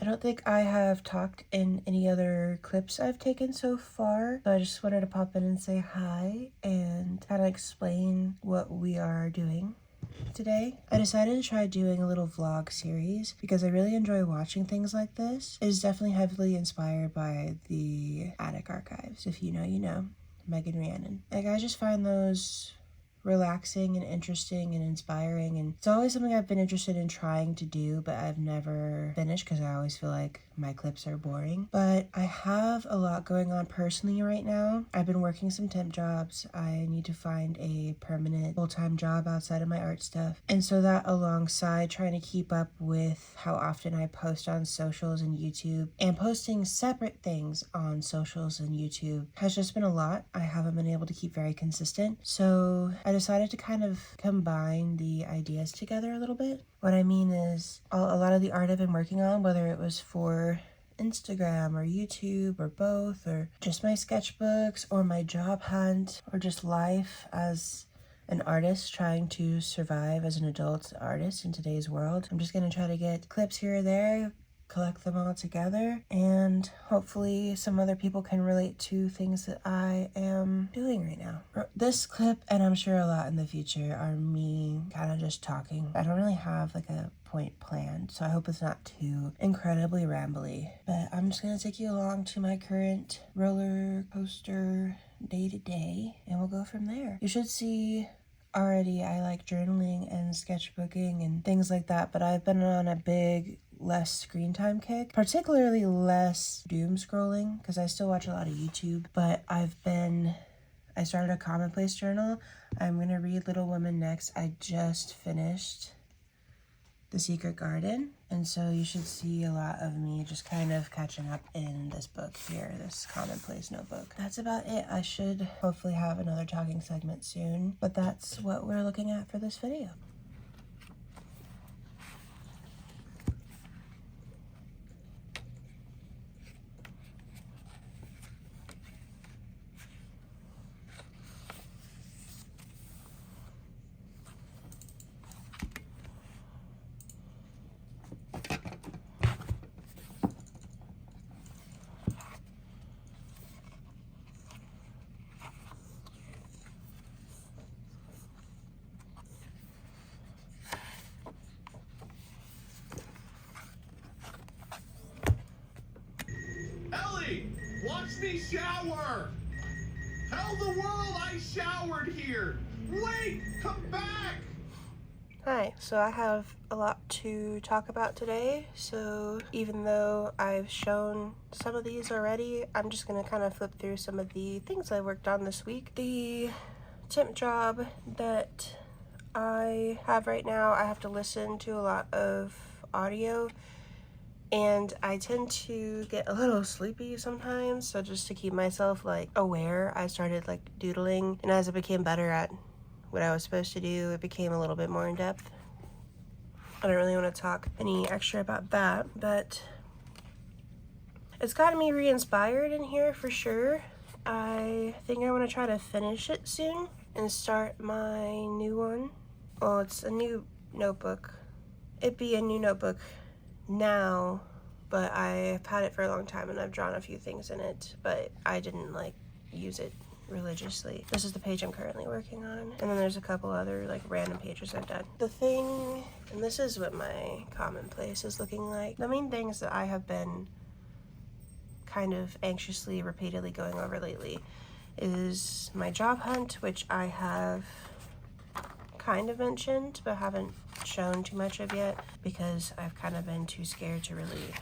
I don't think I have talked in any other clips I've taken so far, so I just wanted to pop in and say hi and kind of explain what we are doing today. I decided to try doing a little vlog series because I really enjoy watching things like this. It is definitely heavily inspired by the Attic Archives. If you know, you know. Megan Rhiannon. Like, I just find those relaxing and interesting and inspiring, and it's always something I've been interested in trying to do, but I've never finished because I always feel like my clips are boring. But I have a lot going on personally right now. I've been working some temp jobs. I need to find a permanent full-time job outside of my art stuff, and so that alongside trying to keep up with how often I post on socials and YouTube and posting separate things on socials and YouTube has just been a lot. I haven't been able to keep very consistent, so I decided to kind of combine the ideas together a little bit. What I mean is a lot of the art I've been working on, whether it was for Instagram or YouTube or both, or just my sketchbooks or my job hunt or just life as an artist trying to survive as an adult artist in today's world. I'm just going to try to get clips here or there, collect them all together, and hopefully some other people can relate to things that I am doing right now. This clip, and I'm sure a lot in the future, are me kind of just talking. I don't really have like a point planned, so I hope it's not too incredibly rambly, but I'm just gonna take you along to my current roller coaster day to day, and we'll go from there. You should see already I like journaling and sketchbooking and things like that, but I've been on a big less screen time kick, particularly less doom scrolling, because I still watch a lot of YouTube, but I started a commonplace journal. I'm gonna read Little Women next. I just finished The Secret Garden, and so you should see a lot of me just kind of catching up in this book here, this commonplace notebook. That's about it. I should hopefully have another talking segment soon, but that's what we're looking at for this video. Watch me shower! Tell the world I showered here! Wait! Come back! Hi, so I have a lot to talk about today, so even though I've shown some of these already, I'm just gonna kind of flip through some of the things I worked on this week. The temp job that I have right now, I have to listen to a lot of audio, and I tend to get a little sleepy sometimes, so just to keep myself like aware, I started like doodling, and as I became better at what I was supposed to do, it became a little bit more in depth. I don't really want to talk any extra about that, but it's gotten me re-inspired in here for sure. I think I want to try to finish it soon and start my new one. Well, it's a new notebook. It'd be a new notebook now, but I've had it for a long time and I've drawn a few things in it, but I didn't like use it religiously. This is the page I'm currently working on, and then there's a couple other like random pages I've done. The thing, and this is what my commonplace is looking like. The main things that I have been kind of anxiously repeatedly going over lately is my job hunt, which I have kind of mentioned but haven't shown too much of yet because I've kind of been too scared to really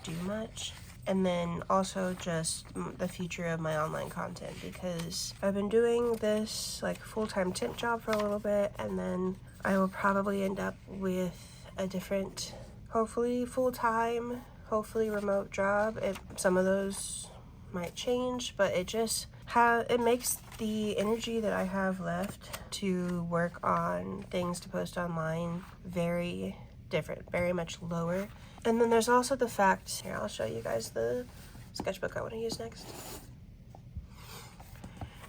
do much. And then also just the future of my online content, because I've been doing this like full-time temp job for a little bit, and then I will probably end up with a different, hopefully full-time, hopefully remote job. Some of those might change, but it makes the energy that I have left to work on things to post online very different, very much lower. And then there's also the fact, here, I'll show you guys the sketchbook I want to use next.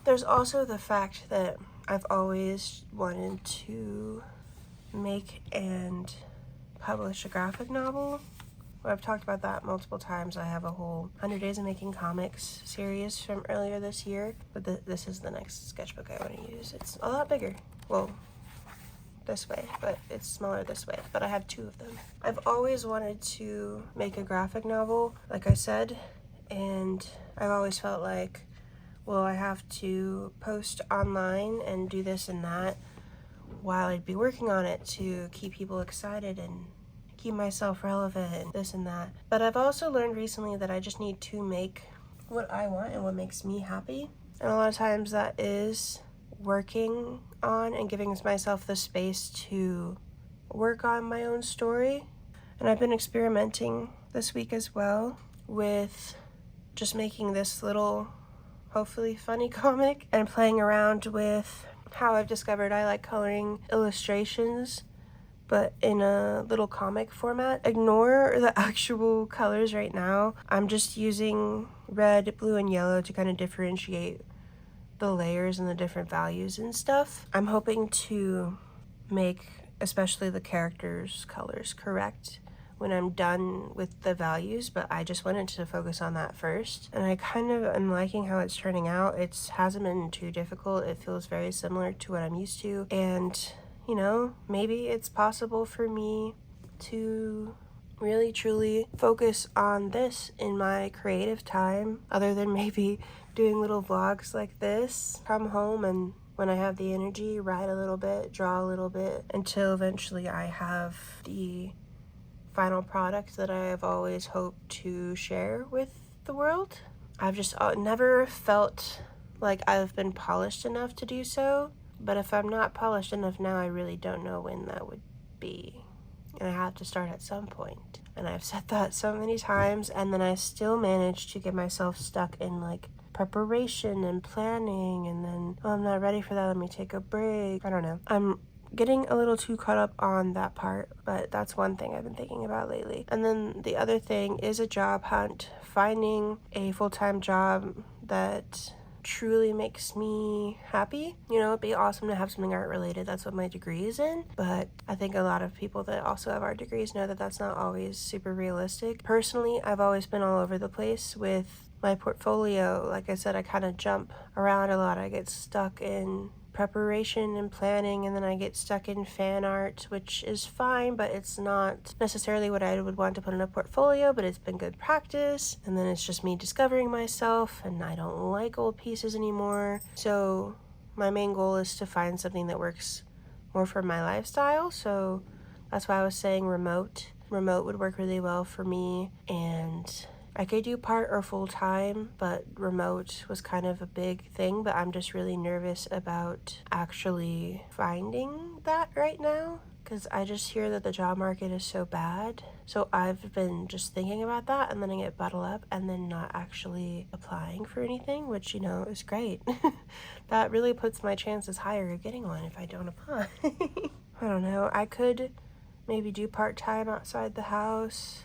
There's also the fact that I've always wanted to make and publish a graphic novel, I've talked about that multiple times. I have a whole 100 Days of Making Comics series from earlier this year, but this is the next sketchbook I want to use. It's a lot bigger. Well, this way, but it's smaller this way, but I have 2 of them. I've always wanted to make a graphic novel, like I said, and I've always felt like, well, I have to post online and do this and that while I'd be working on it to keep people excited and keep myself relevant and this and that. But I've also learned recently that I just need to make what I want and what makes me happy. And a lot of times that is working on and giving myself the space to work on my own story. And I've been experimenting this week as well with just making this little, hopefully funny comic and playing around with how I've discovered I like coloring illustrations, but in a little comic format. Ignore the actual colors right now. I'm just using red, blue, and yellow to kind of differentiate the layers and the different values and stuff. I'm hoping to make especially the characters' colors correct when I'm done with the values, but I just wanted to focus on that first. And I kind of am liking how it's turning out. It hasn't been too difficult. It feels very similar to what I'm used to. And, you know, maybe it's possible for me to really truly focus on this in my creative time, other than maybe doing little vlogs like this. Come home and when I have the energy, write a little bit, draw a little bit, until eventually I have the final product that I have always hoped to share with the world. I've just never felt like I've been polished enough to do so, but if I'm not polished enough now, I really don't know when that would be. And I have to start at some point. And I've said that so many times, and then I still manage to get myself stuck in like preparation and planning, and then, oh, I'm not ready for that, let me take a break. I don't know. I'm getting a little too caught up on that part, but that's one thing I've been thinking about lately. And then the other thing is a job hunt, finding a full-time job that truly makes me happy. You know, it'd be awesome to have something art related. That's what my degree is in, but I think a lot of people that also have art degrees know that that's not always super realistic. Personally, I've always been all over the place with my portfolio. Like I said, I kind of jump around a lot. I get stuck in preparation and planning, and then I get stuck in fan art, which is fine, but it's not necessarily what I would want to put in a portfolio, but it's been good practice. And then it's just me discovering myself, and I don't like old pieces anymore. So my main goal is to find something that works more for my lifestyle. So that's why I was saying remote would work really well for me, and I could do part or full time, but remote was kind of a big thing, but I'm just really nervous about actually finding that right now, because I just hear that the job market is so bad. So I've been just thinking about that and letting it bottle up and then not actually applying for anything, which, you know, is great. That really puts my chances higher of getting one if I don't apply. I don't know. I could maybe do part-time outside the house.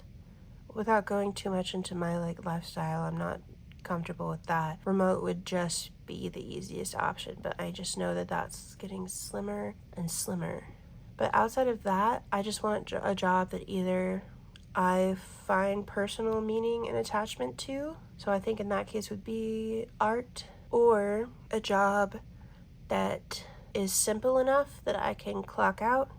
Without going too much into my like lifestyle, I'm not comfortable with that. Remote would just be the easiest option, but I just know that that's getting slimmer and slimmer. But outside of that, I just want a job that either I find personal meaning and attachment to, so I think in that case would be art, or a job that is simple enough that I can clock out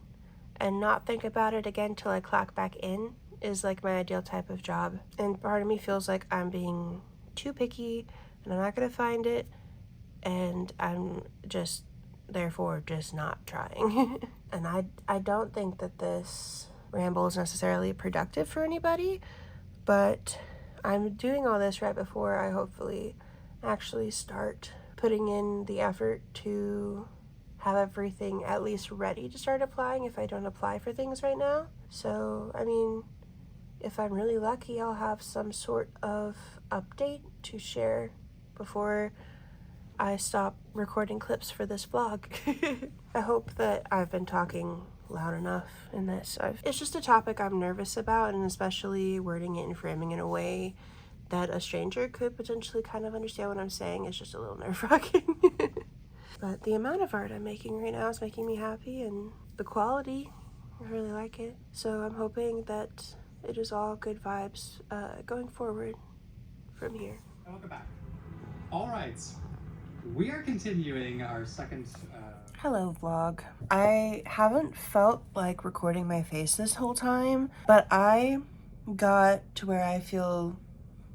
and not think about it again till I clock back in. Is like my ideal type of job. And part of me feels like I'm being too picky and I'm not gonna find it, and I'm just therefore just not trying. And I don't think that this ramble is necessarily productive for anybody, but I'm doing all this right before I hopefully actually start putting in the effort to have everything at least ready to start applying if I don't apply for things right now. So, I mean, if I'm really lucky, I'll have some sort of update to share before I stop recording clips for this vlog. I hope that I've been talking loud enough in this. It's just a topic I'm nervous about, and especially wording it and framing it in a way that a stranger could potentially kind of understand what I'm saying is just a little nerve-wracking. But the amount of art I'm making right now is making me happy, and the quality, I really like it. So I'm hoping that it is all good vibes going forward from here. Welcome back. All right, we are continuing our second. Hello, vlog. I haven't felt like recording my face this whole time, but I got to where I feel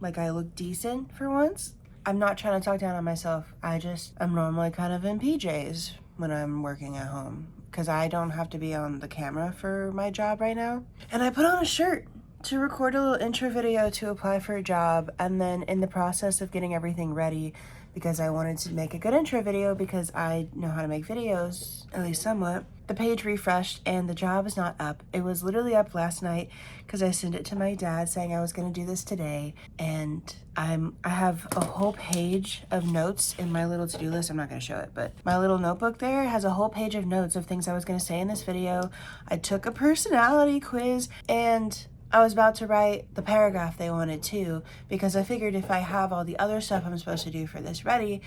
like I look decent for once. I'm not trying to talk down on myself. I'm normally kind of in PJs when I'm working at home because I don't have to be on the camera for my job right now. And I put on a shirt to record a little intro video to apply for a job, and then in the process of getting everything ready, because I wanted to make a good intro video because I know how to make videos, at least somewhat, the page refreshed and the job is not up. It was literally up last night because I sent it to my dad saying I was going to do this today, and I have a whole page of notes in my little to-do list. I'm not going to show it, but my little notebook there has a whole page of notes of things I was going to say in this video. I took a personality quiz and I was about to write the paragraph they wanted too, because I figured if I have all the other stuff I'm supposed to do for this ready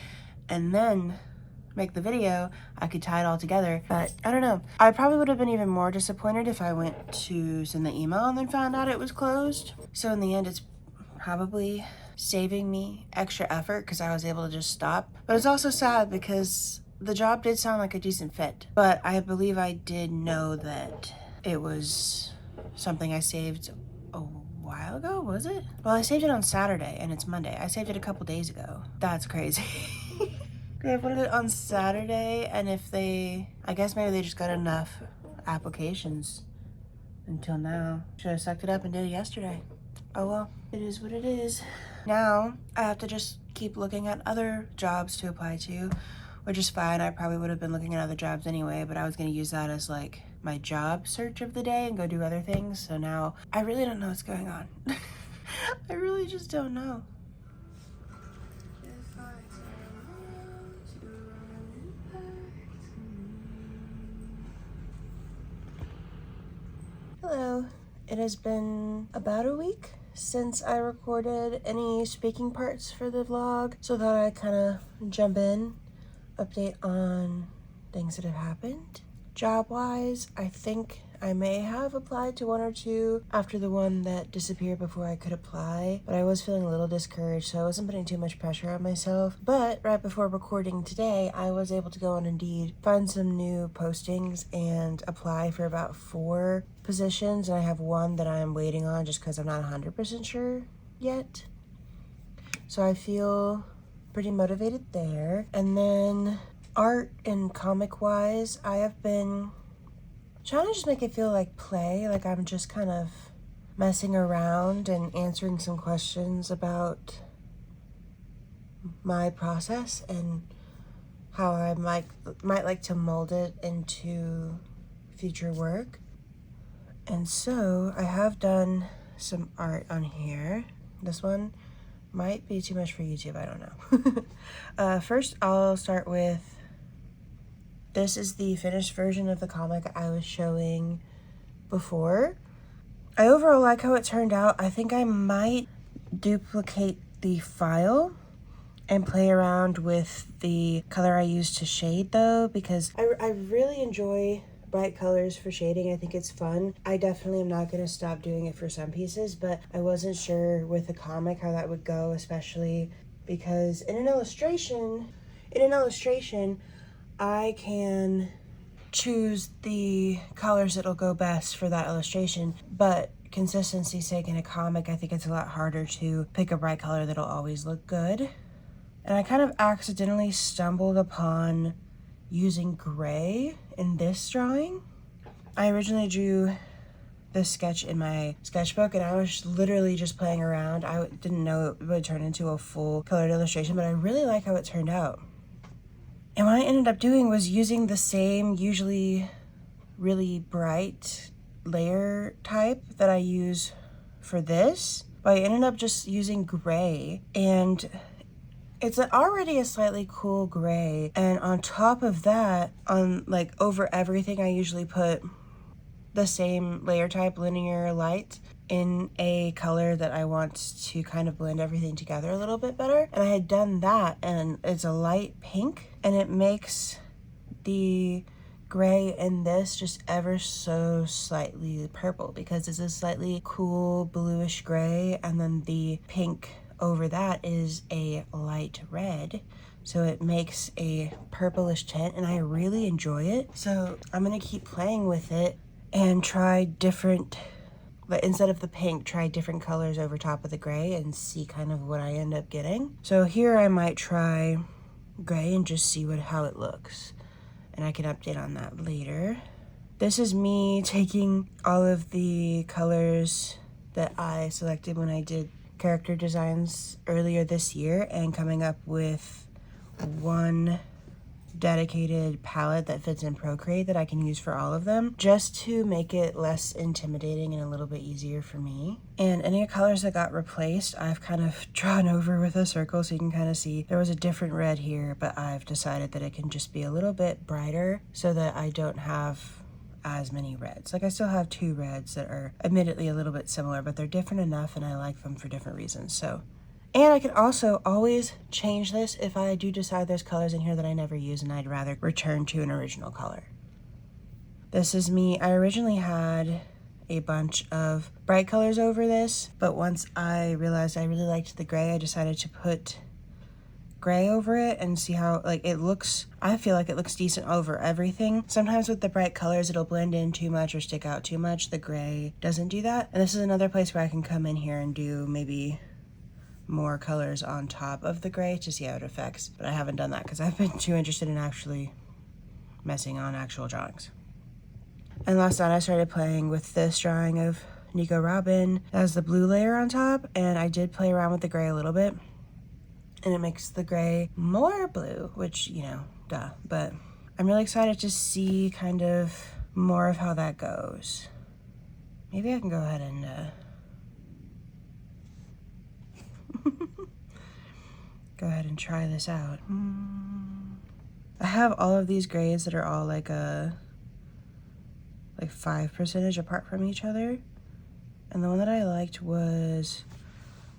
and then make the video, I could tie it all together. But I don't know. I probably would have been even more disappointed if I went to send the email and then found out it was closed. So in the end, it's probably saving me extra effort because I was able to just stop. But it's also sad because the job did sound like a decent fit. But I believe I did know that it was something I saved a while ago, was it? Well, I saved it on Saturday and it's Monday. I saved it a couple days ago. That's crazy. I put it on Saturday, and I guess maybe they just got enough applications until now. Should have sucked it up and did it yesterday. Oh well, it is what it is. Now I have to just keep looking at other jobs to apply to, which is fine. I probably would have been looking at other jobs anyway, but I was gonna use that as like my job search of the day and go do other things. So now I really don't know what's going on. I really just don't know. Hello. It has been about a week since I recorded any speaking parts for the vlog, so that I kind of jump in, update on things that have happened. Job-wise, I think I may have applied to one or two after the one that disappeared before I could apply, but I was feeling a little discouraged, so I wasn't putting too much pressure on myself. But right before recording today, I was able to go on Indeed, find some new postings, and apply for about 4 positions, and I have one that I'm waiting on just because I'm not 100% sure yet. So I feel pretty motivated there. And then art and comic wise, I have been trying to just make it feel like play, like I'm just kind of messing around and answering some questions about my process and how I might like to mold it into future work. And so I have done some art on here. This one might be too much for YouTube, I don't know. First, I'll start with, this is the finished version of the comic I was showing before. I overall like how it turned out. I think I might duplicate the file and play around with the color I used to shade though, because I really enjoy bright colors for shading. I think it's fun. I definitely am not going to stop doing it for some pieces, but I wasn't sure with the comic how that would go, especially because in an illustration, I can choose the colors that'll go best for that illustration, but consistency's sake in a comic, I think it's a lot harder to pick a bright color that'll always look good. And I kind of accidentally stumbled upon using gray in this drawing. I originally drew this sketch in my sketchbook and I was literally just playing around. I didn't know it would turn into a full colored illustration, but I really like how it turned out. And what I ended up doing was using the same, usually really bright layer type that I use for this, but I ended up just using gray, and it's already a slightly cool gray. And on top of that, on like over everything, I usually put the same layer type, linear light, in a color that I want to kind of blend everything together a little bit better. And I had done that, and it's a light pink, and it makes the gray in this just ever so slightly purple, because it's a slightly cool bluish gray, and then the pink over that is a light red. So it makes a purplish tint, and I really enjoy it. So I'm gonna keep playing with it and try different, but instead of the pink, try different colors over top of the gray and see kind of what I end up getting. So here I might try gray and just see how it looks. And I can update on that later. This is me taking all of the colors that I selected when I did character designs earlier this year and coming up with one dedicated palette that fits in Procreate that I can use for all of them, just to make it less intimidating and a little bit easier for me. And any colors that got replaced, I've kind of drawn over with a circle so you can kind of see there was a different red here, but I've decided that it can just be a little bit brighter so that I don't have as many reds. Like, I still have 2 reds that are admittedly a little bit similar, but they're different enough and I like them for different reasons. So, and I can also always change this if I do decide there's colors in here that I never use and I'd rather return to an original color. This is me. I originally had a bunch of bright colors over this, but once I realized I really liked the gray, I decided to put gray over it and see how it looks. I feel like it looks decent over everything. Sometimes with the bright colors, it'll blend in too much or stick out too much. The gray doesn't do that. And this is another place where I can come in here and do maybe more colors on top of the gray to see how it affects, but I haven't done that because I've been too interested in actually messing on actual drawings. And last night I started playing with this drawing of Nico Robin as the blue layer on top, and I did play around with the gray a little bit, and it makes the gray more blue, which, you know, duh, but I'm really excited to see kind of more of how that goes. Maybe I can go ahead and go ahead and try this out. I have all of these grays that are all like 5% apart from each other, and the one that I liked was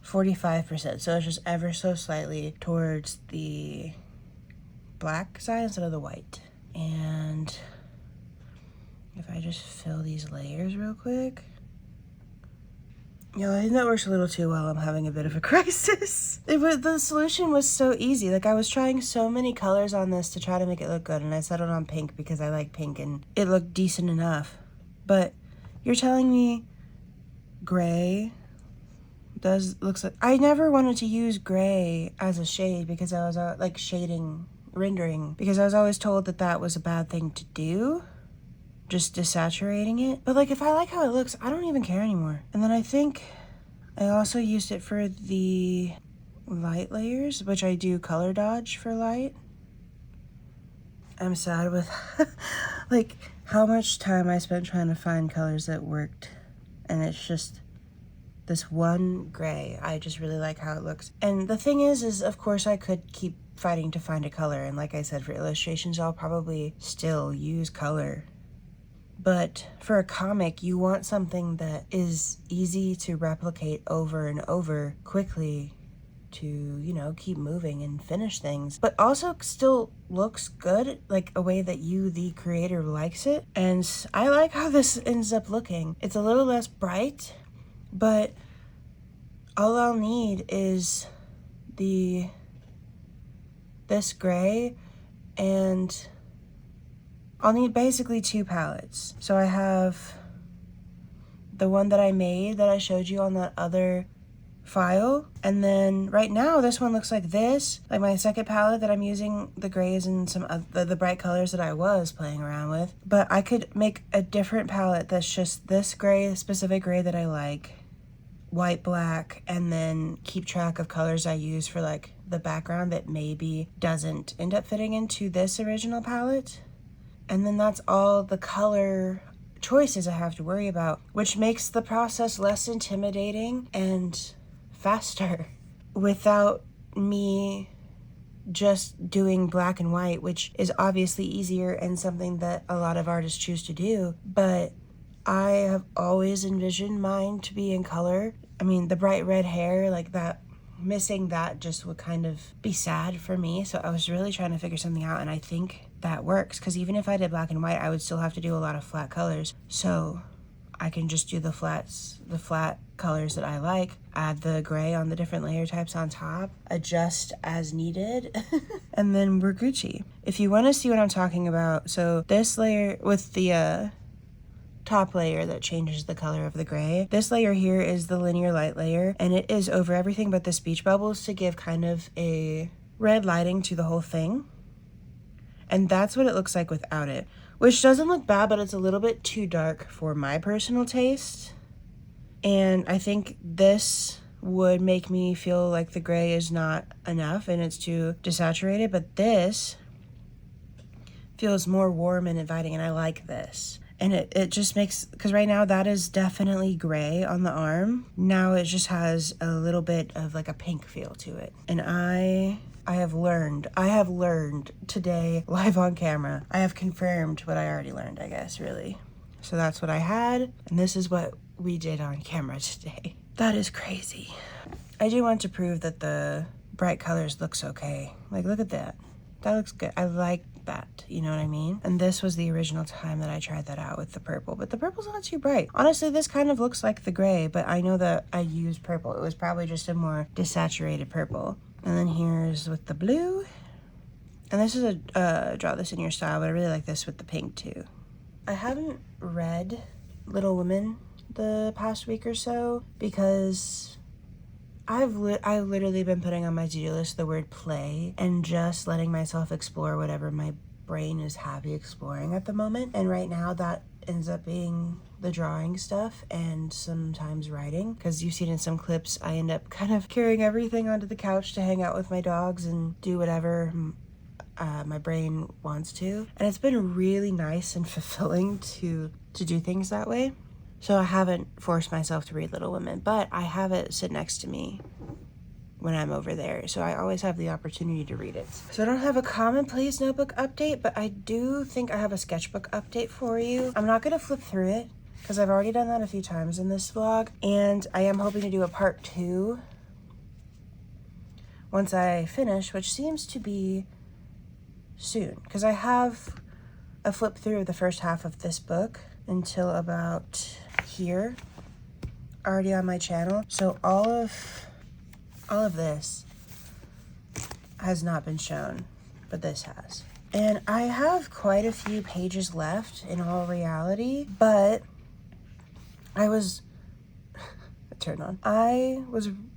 45%, so it's just ever so slightly towards the black side instead of the white. And if I just fill these layers real quick, you know, I think that works a little too well. I'm having a bit of a crisis. The solution was so easy. Like, I was trying so many colors on this to try to make it look good, and I settled on pink because I like pink and it looked decent enough. But you're telling me gray looks like... I never wanted to use gray as a shade because I was like rendering, because I was always told that that was a bad thing to do, just desaturating it. But like, if I like how it looks, I don't even care anymore. And then I think I also used it for the light layers, which I do color dodge for light. I'm sad with like how much time I spent trying to find colors that worked, and it's just this one gray. I just really like how it looks. And the thing is of course I could keep fighting to find a color, and like I said, for illustrations I'll probably still use color. But for a comic, you want something that is easy to replicate over and over quickly to, you know, keep moving and finish things, but also still looks good, like a way that you, the creator, likes it. And I like how this ends up looking. It's a little less bright, but all I'll need is this gray, and I'll need basically 2 palettes. So I have the one that I made that I showed you on that other file, and then right now this one looks like this, like my second palette that I'm using the grays and some of the bright colors that I was playing around with. But I could make a different palette that's just this gray, specific gray that I like, white, black, and then keep track of colors I use for like the background that maybe doesn't end up fitting into this original palette. And then that's all the color choices I have to worry about, which makes the process less intimidating and faster without me just doing black and white, which is obviously easier and something that a lot of artists choose to do. But I have always envisioned mine to be in color. I mean, the bright red hair, like that, missing that just would kind of be sad for me. So I was really trying to figure something out, and I think that works, because even if I did black and white, I would still have to do a lot of flat colors. So I can just do the flat colors that I like, add the gray on the different layer types on top, adjust as needed, and then we're Gucci. If you want to see what I'm talking about, so this layer with the top layer that changes the color of the gray, this layer here is the linear light layer, and it is over everything but the speech bubbles to give kind of a red lighting to the whole thing. And that's what it looks like without it, which doesn't look bad, but it's a little bit too dark for my personal taste. And I think this would make me feel like the gray is not enough and it's too desaturated, but this feels more warm and inviting, and I like this. And it just makes, because right now that is definitely gray on the arm. Now it just has a little bit of like a pink feel to it. And I have learned today live on camera. I have confirmed what I already learned, I guess, really. So that's what I had, and this is what we did on camera today. That is crazy. I do want to prove that the bright colors looks okay. Like, look at that. That looks good. I like that, you know what I mean? And this was the original time that I tried that out with the purple, but the purple's not too bright. Honestly, this kind of looks like the gray, but I know that I used purple. It was probably just a more desaturated purple. And then here's with the blue. And this is a draw this in your style, but I really like this with the pink too. I haven't read Little Women the past week or so because I've literally been putting on my to-do list the word play and just letting myself explore whatever my brain is happy exploring at the moment. And right now that ends up being the drawing stuff and sometimes writing, because you've seen in some clips I end up kind of carrying everything onto the couch to hang out with my dogs and do whatever my brain wants to. And it's been really nice and fulfilling to do things that way. So I haven't forced myself to read Little Women, but I have it sit next to me when I'm over there, so I always have the opportunity to read it. So I don't have a commonplace notebook update, but I do think I have a sketchbook update for you. I'm not gonna flip through it because I've already done that a few times in this vlog, and I am hoping to do a part 2 once I finish, which seems to be soon, because I have a flip through of the first half of this book until about here already on my channel. So all of this has not been shown, but this has. And I have quite a few pages left in all reality, but I was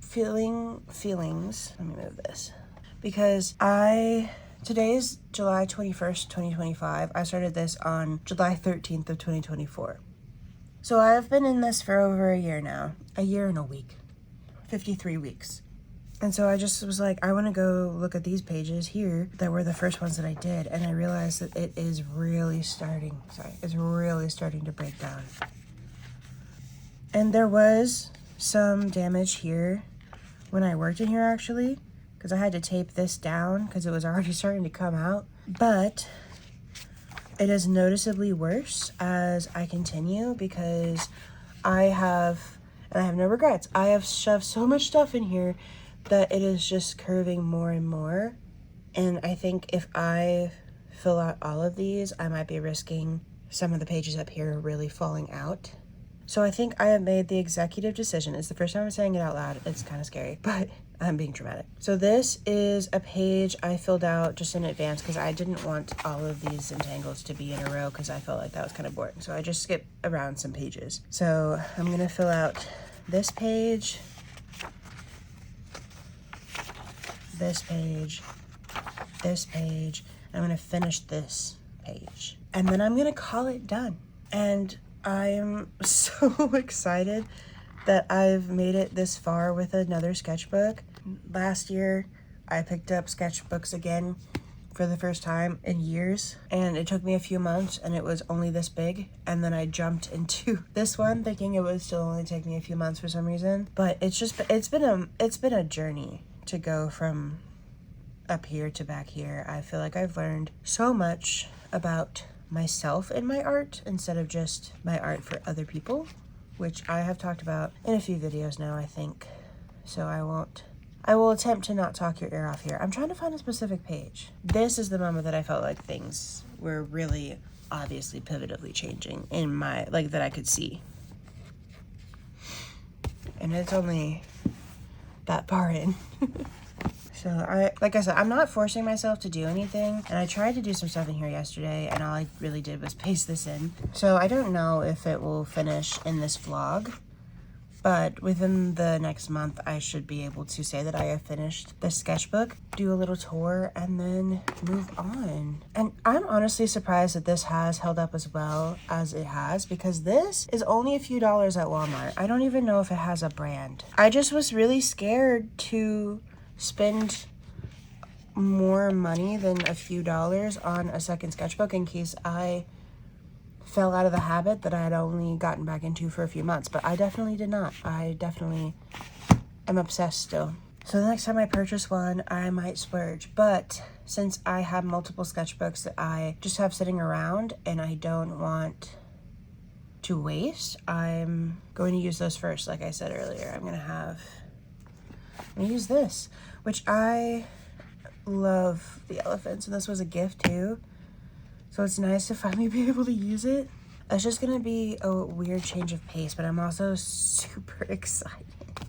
feeling feelings. Let me move this, because today is July 21st, 2025. I started this on July 13th of 2024. So I've been in this for over a year now. A year and a week. 53 weeks. And so I just was like, I want to go look at these pages here that were the first ones that I did. And I realized that it is really starting to break down. And there was some damage here when I worked in here, actually, because I had to tape this down because it was already starting to come out. But it is noticeably worse as I continue, because I have no regrets. I have shoved so much stuff in here that it is just curving more and more. And I think if I fill out all of these, I might be risking some of the pages up here really falling out. So I think I have made the executive decision. It's the first time I'm saying it out loud. It's kind of scary, but I'm being dramatic. So this is a page I filled out just in advance because I didn't want all of these entangles to be in a row because I felt like that was kind of boring. So I just skipped around some pages. So I'm gonna fill out this page, this page, this page, and I'm gonna finish this page. And then I'm gonna call it done. And I'm so excited that I've made it this far with another sketchbook. Last year, I picked up sketchbooks again for the first time in years, and it took me a few months and it was only this big, and then I jumped into this one thinking it would still only take me a few months for some reason. But it's been a journey to go from up here to back here. I feel like I've learned so much about myself in my art instead of just my art for other people, which I have talked about in a few videos now, I think, so I won't I will attempt to not talk your ear off here. I'm trying to find a specific page. This is the moment that I felt like things were really obviously pivotively changing in my, like, that I could see. And it's only that far in. So like I said, I'm not forcing myself to do anything. And I tried to do some stuff in here yesterday, and all I really did was paste this in. So I don't know if it will finish in this vlog, but within the next month, I should be able to say that I have finished the sketchbook, do a little tour, and then move on. And I'm honestly surprised that this has held up as well as it has, because this is only a few dollars at Walmart. I don't even know if it has a brand. I just was really scared to spend more money than a few dollars on a second sketchbook in case I fell out of the habit that I had only gotten back into for a few months, but I definitely did not. I definitely am obsessed still. So the next time I purchase one, I might splurge. But since I have multiple sketchbooks that I just have sitting around and I don't want to waste, I'm going to use those first. Like I said earlier, I'm gonna use this, which I love the elephants, and this was a gift too. So it's nice to finally be able to use it. It's just gonna be a weird change of pace, but I'm also super excited.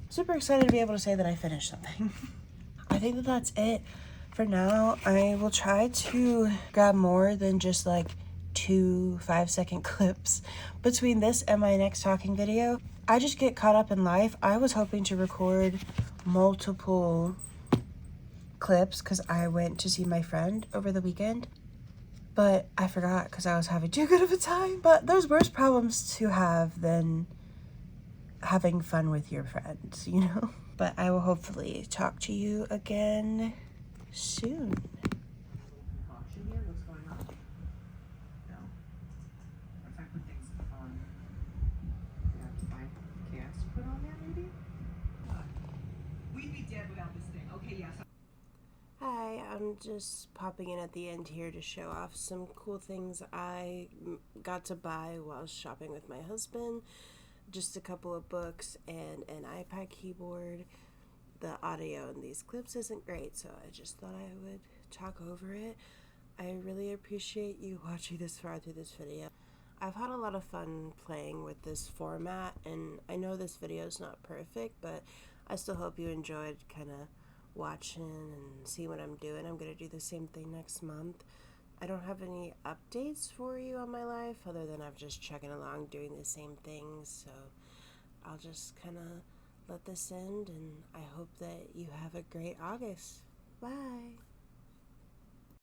Super excited to be able to say that I finished something. I think that that's it for now. I will try to grab more than just like 2 5-second clips between this and my next talking video. I just get caught up in life. I was hoping to record multiple clips because I went to see my friend over the weekend, but I forgot because I was having too good of a time. But there's worse problems to have than having fun with your friends, you know? But I will hopefully talk to you again soon. Auction here? What's going on? No. What if I put things on? You have to find cans to put on there, maybe? We'd be dead without this thing. Okay, yes. Hi, I'm just popping in at the end here to show off some cool things I got to buy while shopping with my husband. Just a couple of books and an iPad keyboard. The audio in these clips isn't great, so I just thought I would talk over it. I really appreciate you watching this far through this video. I've had a lot of fun playing with this format, and I know this video is not perfect, but I still hope you enjoyed kind of watching and see what I'm doing. I'm going to do the same thing next month. I don't have any updates for you on my life other than I'm just chugging along doing the same things, so I'll just kind of let this end, and I hope that you have a great August. Bye!